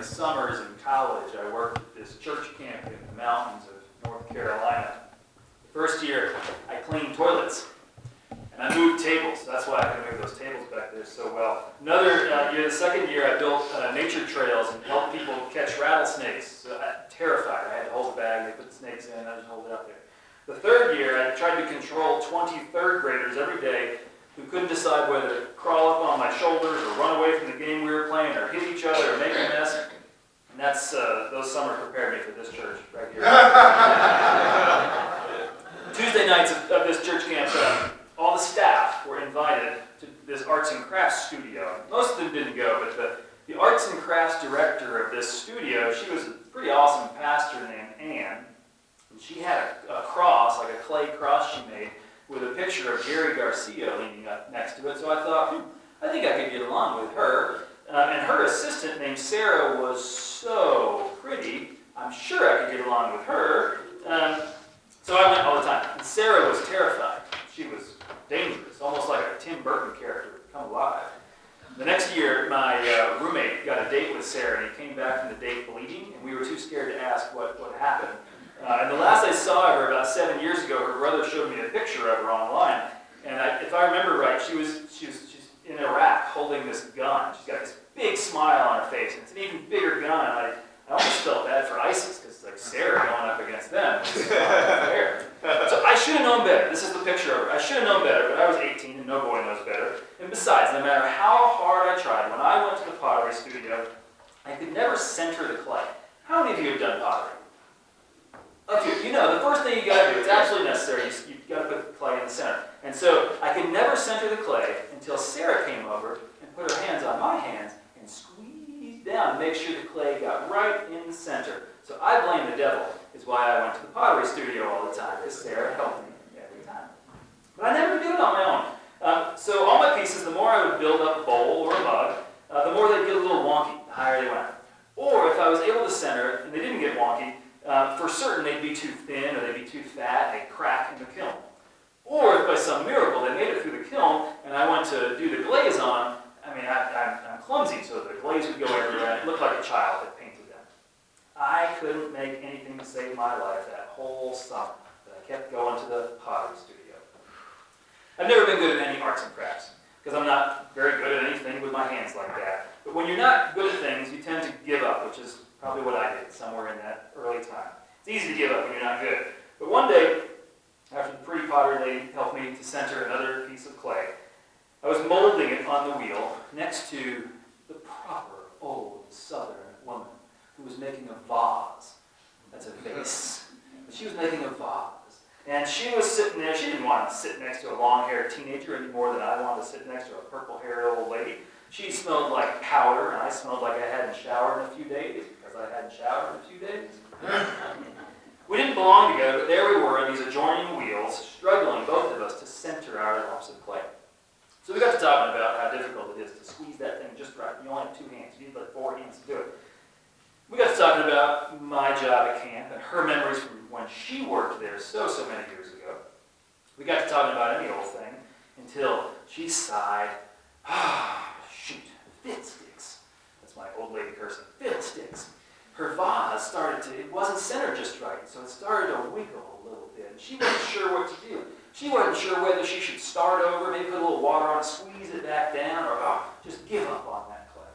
the summers in college, I worked at this church camp in the mountains of North Carolina. The first year, I cleaned toilets, and I moved tables. That's why I can move those tables back there so well. Another year, the second year, I built nature trails and helped people catch rattlesnakes. So I'm terrified. I had to hold the bag, they put the snakes in, I just hold it up there. The third year, I tried to control 23rd graders every day who couldn't decide whether to crawl up on my shoulders or run away from the game we were playing or hit each other or make a mess. And that's, those summers prepared me for this church right here. Tuesday nights of this church camp, all the staff were invited to this arts and crafts studio. Most of them didn't go, but the arts and crafts director of this studio, she was a pretty awesome pastor named Ann. And she had a cross, like a clay cross she made, with a picture of Jerry Garcia leaning up next to it. So I thought, I think I could get along with her. And her assistant named Sarah was so pretty, I'm sure I could get along with her. So I went all the time. And Sarah was terrified. She was dangerous, almost like a Tim Burton character come alive. The next year, my roommate got a date with Sarah, and he came back from the date bleeding, and we were too scared to ask what happened. And the last I saw of her about 7 years ago, her brother showed me a picture of her online. And if I remember right, she's in Iraq holding this gun. She's got this big smile on her face, and it's an even bigger gun. I almost felt bad for ISIS, because it's like Sarah going up against them. So I should have known better. This is the picture of her. I should have known better, but I was 18 and no boy knows better. And besides, no matter how hard I tried, when I went to the pottery studio, I could never center the clay. How many of you have done pottery? A few. You know, the first thing you got to do, it's absolutely necessary, you've got to put the clay in the center. And so I could never center the clay until Sarah came over and put her hands on my hands and squeezed down to make sure the clay got right in the center. So I blame the devil, is why I went to the pottery studio all the time, because Sarah helped me every time. But I never did it on my own. So all my pieces, the more I would build up a bowl or a mug, the more they'd get a little wonky, the higher they went. Or if I was able to center it and they didn't get wonky, for certain they'd be too thin or they'd be too fat and they'd crack in the kiln. Or if by some miracle they made it through the kiln and I went to do the glaze on them, I mean, I'm clumsy, so the glaze would go everywhere and it looked like a child had painted them. I couldn't make anything to save my life that whole summer, but I kept going to the pottery studio. I've never been good at any arts and crafts, because I'm not very good at anything with my hands like that. But when you're not good at things, you tend to give up, which is probably what I did somewhere in that early time. It's easy to give up when you're not good. But one day, after the pretty pottery lady helped me to center another piece of clay, I was molding it on the wheel next to the proper old Southern woman who was making a vase. That's a vase. But she was making a vase. And she was sitting there. She didn't want to sit next to a long-haired teenager any more than I wanted to sit next to a purple-haired old lady. She smelled like powder, and I smelled like I hadn't showered in a few days, because I hadn't showered in a few days. We didn't belong together, but there we were on these adjoining wheels, struggling, both of us, to center our lumps of clay. So we got to talking about how difficult it is to squeeze that thing just right. You only have 2 hands. You need like 4 hands to do it. We got to talking about my job at camp and her memories from when she worked there so many years ago. We got to talking about any old thing until she sighed. Shoot, fiddlesticks. That's my old lady cursing. Fiddlesticks. Her vase started to, it wasn't centered just right, so it started to wiggle a little bit. And she wasn't sure what to do. She wasn't sure whether she should start over, maybe put a little water on it, squeeze it back down, or just give up on that clay.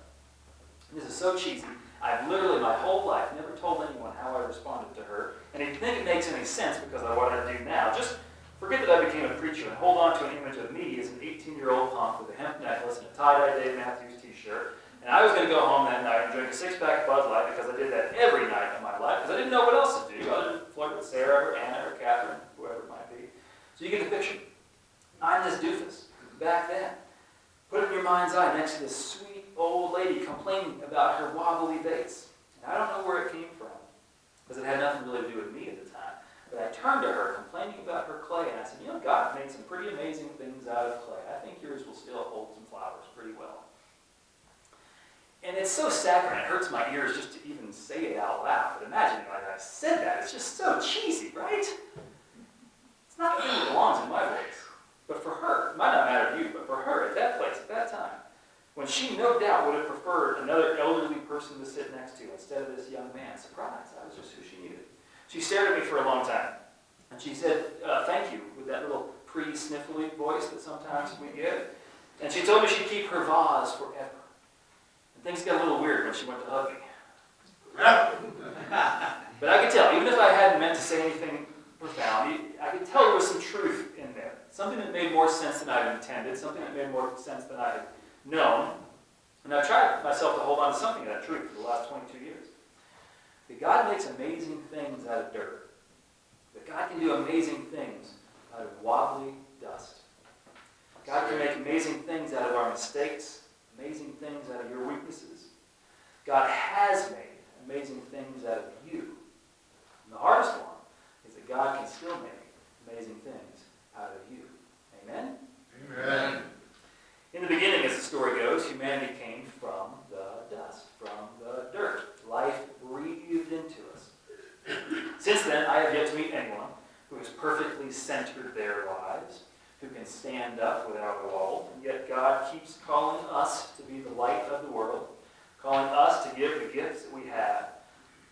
And this is so cheesy. I've literally my whole life never told anyone how I responded to her. And if you think it makes any sense because of what I do now, just forget that I became a preacher and hold on to an image of me as an 18-year-old punk with a hemp necklace and a tie-dye Dave Matthews t-shirt. And I was going to go home that night and drink a 6-pack of Bud Light because I did that every night of my life because I didn't know what else to do other than flirt with Sarah or Anna or Catherine, whoever it might be. So you get the picture. I'm this doofus back then. Put it in your mind's eye next to this sweet old lady complaining about her wobbly vase. And I don't know where it came from because it had nothing really to do with me at the time. But I turned to her complaining about her clay and I said, you know, God made some pretty amazing things out of clay. I think yours will still hold some flowers pretty well. And it's so saccharine, it hurts my ears just to even say it out loud. But imagine like I said that, it's just so cheesy, right? It's not the thing that belongs in my voice. But for her, it might not matter to you, but for her at that place, at that time, when she no doubt would have preferred another elderly person person to sit next to instead of this young man. Surprise, I was just who she needed. She stared at me for a long time. And she said, thank you, with that little pre-sniffly voice that sometimes we get. And she told me she'd keep her vase forever. And things got a little weird when she went to hug me. But I could tell, even if I hadn't meant to say anything profound, I could tell there was some truth in there. Something that made more sense than I had intended, something that made more sense than I had known. And I've tried myself to hold on to something of that truth for the last 22 years. That God makes amazing things out of dirt. That God can do amazing things out of wobbly dust. God can make amazing things out of our mistakes, amazing things out of your weaknesses. God has made amazing things out of you. And the hardest one is that God can still make amazing things out of you. Amen? Amen. In the beginning, as the story goes, humanity came from the dust, from the dirt. Life breathed into us. Since then, I have yet to meet anyone who has perfectly centered their lives, who can stand up without a wall, and yet God keeps calling us to be the light of the world, calling us to give the gifts that we have,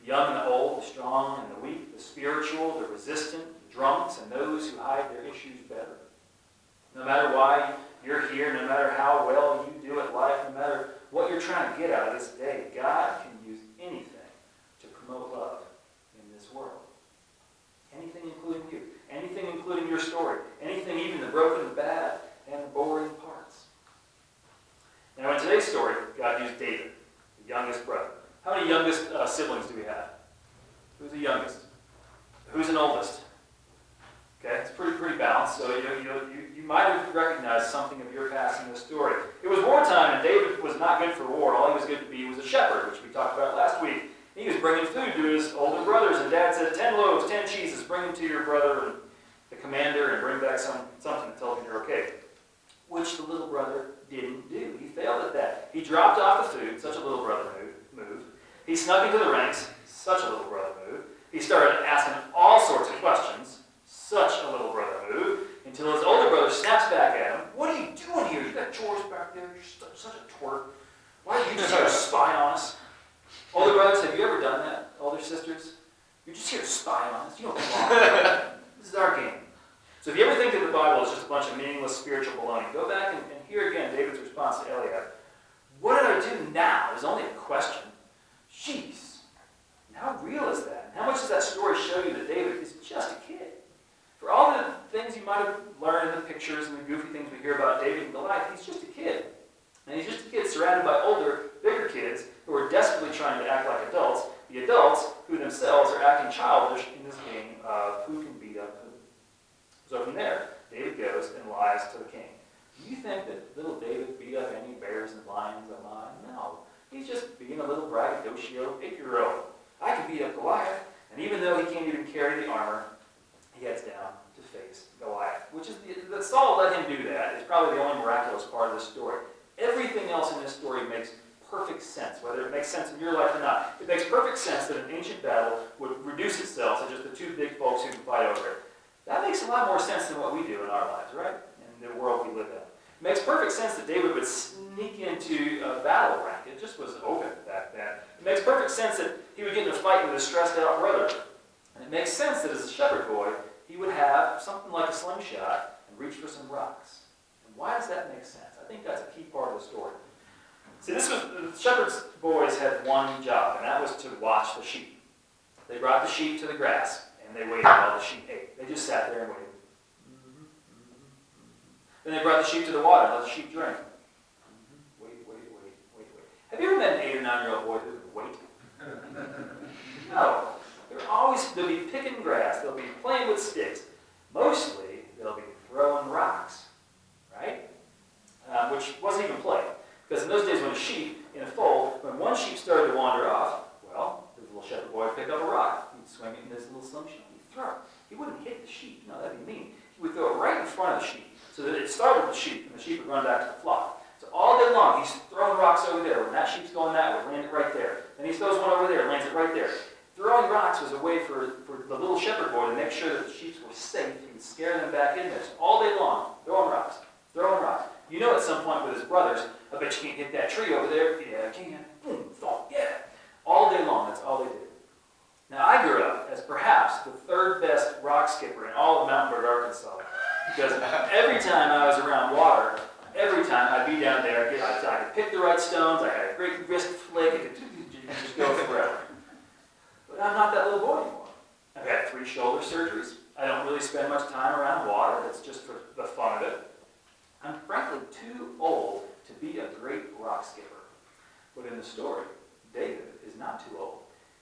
the young and the old, the strong and the weak, the spiritual, the resistant, the drunks, and those who hide their issues better. No matter why you're here, no matter how well you do at life, no matter what you're trying to get out of this day, God can use anything to promote love in this world. Anything including you. Anything including your story. Anything, even the broken, the bad, and the boring parts. Now in today's story, God used David, the youngest brother. How many youngest siblings do we have? Who's the youngest? Who's an oldest? Okay, it's pretty balanced, so you might have recognized something of your past in this story. It was wartime, and David was not good for war. All he was good to be was a shepherd, which we talked about last week. He was bringing food to his older brothers, and Dad said, 10 loaves, 10 cheeses, bring them to your brother, and the commander, and bring back something that tells him you're okay. Which the little brother didn't do. He failed at that. He dropped off the food, such a little brother move. He snuck into the ranks, such a little brother move. He started asking all sorts of questions, such a little brother move, until his older brother snaps back at him. What are you doing here? You got chores back there. You're such a twerp. Why are you just here to spy on us? Older brothers, have you ever done that? Older sisters? You're just here to spy on us. You don't belong here. This is our game. So if you ever think that the Bible is just a bunch of meaningless spiritual baloney, go back and hear again David's response to Eliab. What did I do now? Is only a question. Jeez. And how real is that? And how much does that story show you that David is just a kid? For all the things you might have learned in the pictures and the goofy things we hear about David and Goliath, he's just a kid. And he's just a kid surrounded by older, bigger kids who are desperately trying to act like adults, the adults who themselves are acting childish in this game of who can beat up who. So from there, David goes and lies to the king. Do you think that little David beat up any bears and lions of mine? No. He's just being a little braggadocio 8-year-old. I can beat up Goliath, and even though he can't even carry the armor, he heads down to face Goliath. Which is, that Saul let him do that is probably the only miraculous part of this story. Everything else in this story makes perfect sense, whether it makes sense in your life or not. It makes perfect sense that an ancient battle would reduce itself to just the two big folks who can fight over it. That makes a lot more sense than what we do in our lives, right? In the world we live in. It makes perfect sense that David would sneak into a battle rank. It just was open back then. It makes perfect sense that he would get in a fight with his stressed out brother. And it makes sense that as a shepherd boy, he would have something like a slingshot and reach for some rocks. And why does that make sense? I think that's a key part of the story. See, the shepherd's boys had one job, and that was to watch the sheep. They brought the sheep to the grass, and they waited while the sheep ate. They just sat there and waited. Then they brought the sheep to the water and let the sheep drink. Wait. Have you ever met an 8 or 9-year-old boy who could wait? No. They'll be picking grass. They'll be playing with sticks. Mostly, they'll be throwing rocks, right? Which wasn't even play. Because in those days when a sheep, in a fold, when one sheep started to wander off, well, the little shepherd boy would pick up a rock. He'd swing it in his little slingshot. He'd throw it. He wouldn't hit the sheep. No, that'd be mean. He would throw it right in front of the sheep, so that it startled the sheep, and the sheep would run back to the flock. So all day long, he's throwing rocks over there. When that sheep's going that way, land it right there. Then he throws one over there, lands it right there. Throwing rocks was a way for the little shepherd boy to make sure that the sheep were safe. He would scare them back in there. So all day long, throwing rocks. You know at some point with his brothers, I bet you can't hit that tree over there. Yeah, I can. Boom, thump, yeah. Because every time I was around water, every time I'd be down there, I could pick the right stones, I had a great wrist flick, it could just go forever. But I'm not that little boy anymore. I've had 3 shoulder surgeries. I don't really spend much time around water. That's just for the fun of it. I'm frankly too old to be a great rock skipper. But in the story, David is not too old.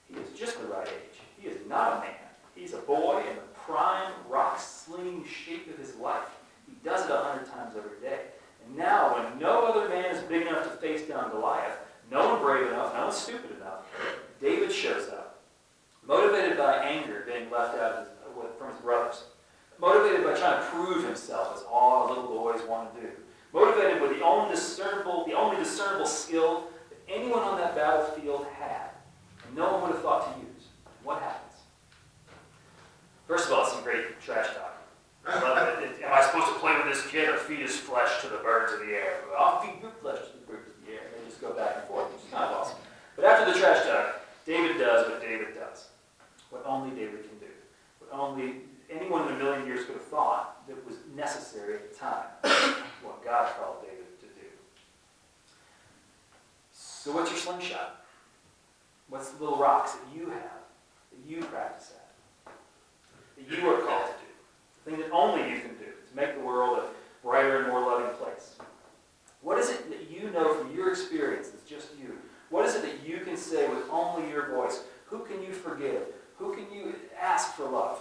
He is just the right age. He is not a man. He's a boy in the prime rock-slinging shape of his life. He does it 100 times every day. And now, when no other man is big enough to face down Goliath, no one brave enough, no one stupid enough, David shows up, motivated by anger being left out from his brothers, motivated by trying to prove himself as all little boys want to do, motivated with the only discernible skill that anyone on that battlefield had, and no one would have thought to use. What happens? First of all, it's some great trash talk. I love it. Am I supposed to play with this kid or feed his flesh to the birds of the air? Well, I'll feed your flesh to the birds of the air. They just go back and forth, which is kind of awesome. But after the trash talk, David does what David does. What only David can do. What only anyone in a million years could have thought that was necessary at the time. What God called David to do. So what's your slingshot? What's the little rocks that you have, that you practice at, that you are called to do? The thing that only you can do to make the world a brighter and more loving place. What is it that you know from your experience that's just you? What is it that you can say with only your voice? Who can you forgive? Who can you ask for love?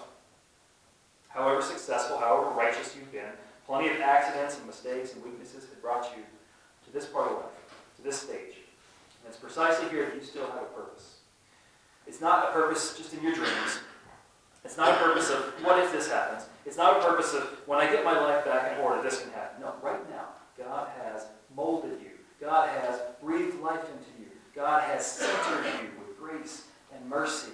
However successful, however righteous you've been, plenty of accidents and mistakes and weaknesses have brought you to this part of life, to this stage. And it's precisely here that you still have a purpose. It's not a purpose just in your dreams. It's not a purpose of, what if this happens? It's not a purpose of, when I get my life back in order, this can happen. No, right now, God has molded you. God has breathed life into you. God has centered you with grace and mercy